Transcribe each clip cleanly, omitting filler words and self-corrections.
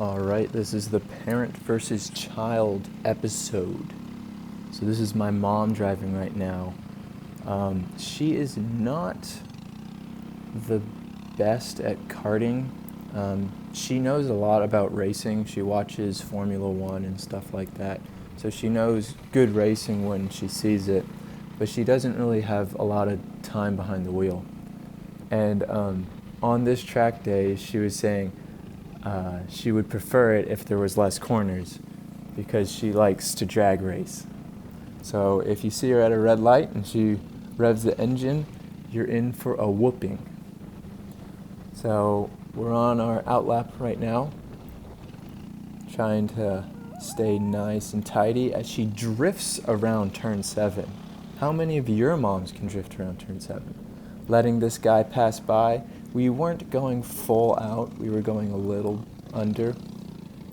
All right, this is the parent versus child episode. So this is my mom driving right now. She is not the best at karting. She knows a lot about racing. She watches Formula One and stuff like that. So she knows good racing when she sees it, but she doesn't really have a lot of time behind the wheel. And on this track day, she was saying she would prefer it if there was less corners because she likes to drag race. So if you see her at a red light and she revs the engine, you're in for a whooping. So we're on our outlap right now, trying to stay nice and tidy as she drifts around turn 7. How many of your moms can drift around turn 7? Letting this guy pass by. We weren't going full out, we were going a little under.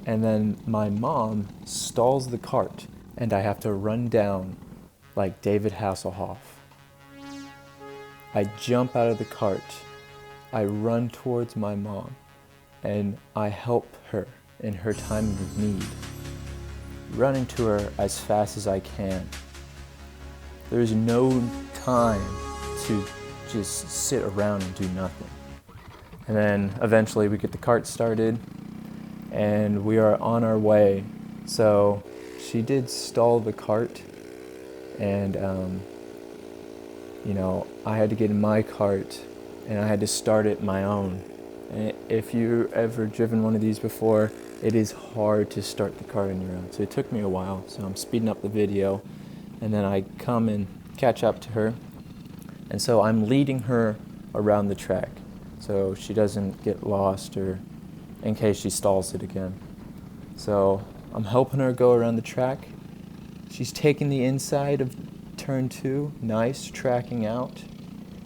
And then my mom stalls the cart and I have to run down like David Hasselhoff. I jump out of the cart, I run towards my mom, and I help her in her time of need. Running to her as fast as I can. There's no time to just sit around and do nothing. And then eventually we get the cart started and we are on our way. So she did stall the cart and I had to get in my cart and I had to start it my own. And if you've ever driven one of these before, it is hard to start the cart on your own. So it took me a while, so I'm speeding up the video and then I come and catch up to her. And so I'm leading her around the track so she doesn't get lost or in case she stalls it again. So I'm helping her go around the track. She's taking the inside of turn 2, nice, tracking out.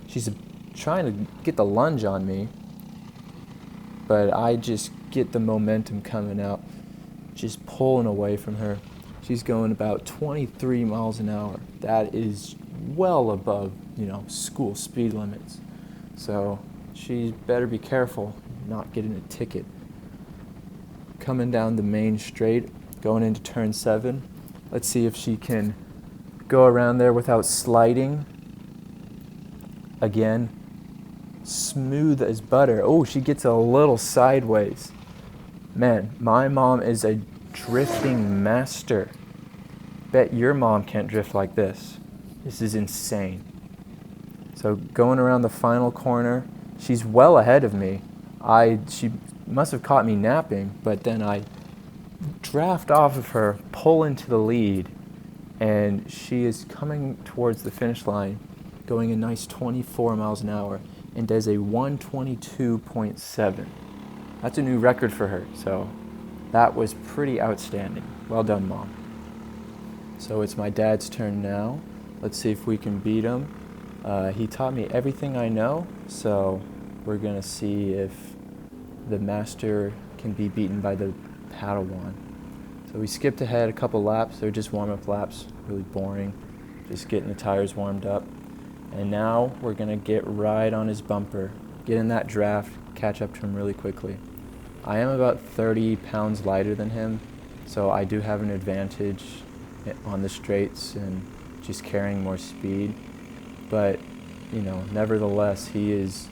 She's trying to get the lunge on me, but I just get the momentum coming out, just pulling away from her. She's going about 23 miles an hour. That is well above, school speed limits. So she better be careful not getting a ticket. Coming down the main straight, going into turn 7. Let's see if she can go around there without sliding. Again, smooth as butter. Oh, she gets a little sideways. Man, my mom is a drifting master. Bet your mom can't drift like this. This is insane. So going around the final corner, she's well ahead of me. She must have caught me napping, but then I draft off of her, pull into the lead, and she is coming towards the finish line, going a nice 24 miles an hour, and does a 122.7. That's a new record for her, so that was pretty outstanding. Well done, Mom. So it's my dad's turn now. Let's see if we can beat him. He taught me everything I know, so we're gonna see if the master can be beaten by the Padawan. So we skipped ahead a couple laps. They're just warm-up laps, really boring, just getting the tires warmed up. And now we're gonna get right on his bumper, get in that draft, catch up to him really quickly. I am about 30 pounds lighter than him, so I do have an advantage on the straights and just carrying more speed. But, nevertheless, he's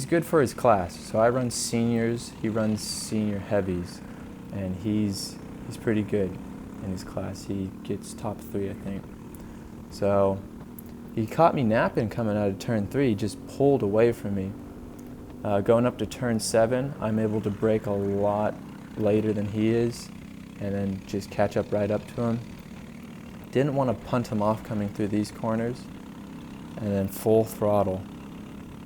good for his class. So I run seniors, he runs senior heavies, and he's pretty good in his class. He gets top 3, I think. So he caught me napping coming out of turn 3, just pulled away from me. Going up to turn 7, I'm able to brake a lot later than he is, and then just catch up right up to him. Didn't want to punt him off coming through these corners, and then full throttle.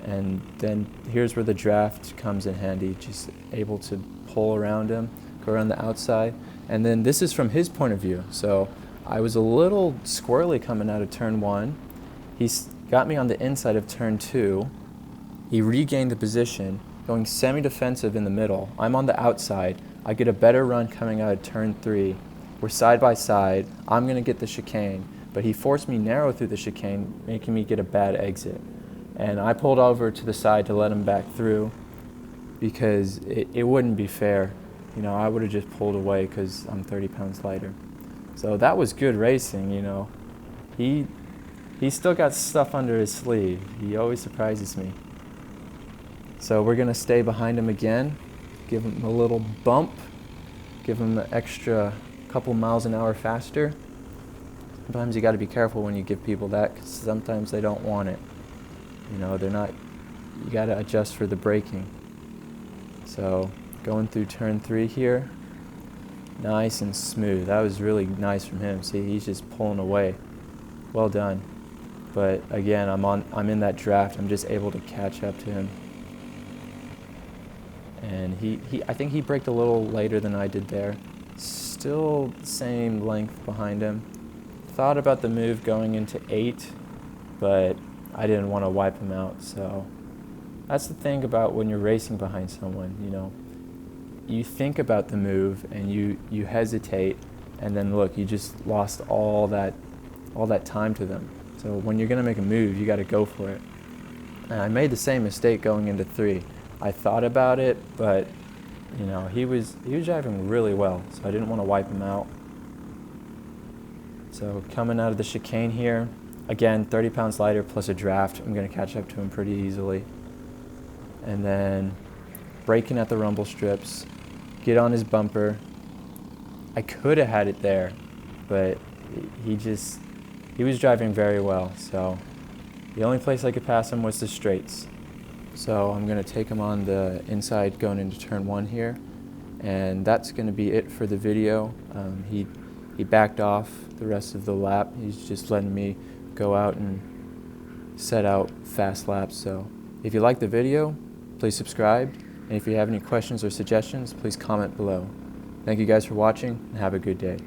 And then here's where the draft comes in handy, just able to pull around him, go around the outside. And then this is from his point of view. So I was a little squirrely coming out of turn 1. He's got me on the inside of turn 2. He regained the position, going semi-defensive in the middle. I'm on the outside. I get a better run coming out of turn 3. We're side by side. I'm gonna get the chicane, but he forced me narrow through the chicane, making me get a bad exit. And I pulled over to the side to let him back through because it wouldn't be fair. You know, I would have just pulled away because I'm 30 pounds lighter. So that was good racing, you know. He still got stuff under his sleeve. He always surprises me. So we're going to stay behind him again, give him a little bump, give him an extra couple miles an hour faster. Sometimes you got to be careful when you give people that, because sometimes they don't want it. You know, they're not, you got to adjust for the braking. So going through turn 3 here, nice and smooth. That was really nice from him. See, he's just pulling away. Well done. But again, I'm in that draft. I'm just able to catch up to him. And I think he braked a little later than I did there. Still same length behind him. Thought about the move going into 8, but I didn't want to wipe him out. So that's the thing about when you're racing behind someone, you know. You think about the move and you hesitate, and then look, you just lost all that time to them. So when you're going to make a move, you got to go for it. And I made the same mistake going into 3. I thought about it, but you know, he was driving really well, so I didn't want to wipe him out. So coming out of the chicane here, again, 30 pounds lighter plus a draft, I'm going to catch up to him pretty easily. And then braking at the rumble strips, get on his bumper. I could have had it there, but he was driving very well, so the only place I could pass him was the straights. So I'm going to take him on the inside going into turn 1 here, and that's going to be it for the video. He backed off the rest of the lap. He's just letting me go out and set out fast laps. So if you like the video, please subscribe, and if you have any questions or suggestions, please comment below. Thank you guys for watching, and have a good day.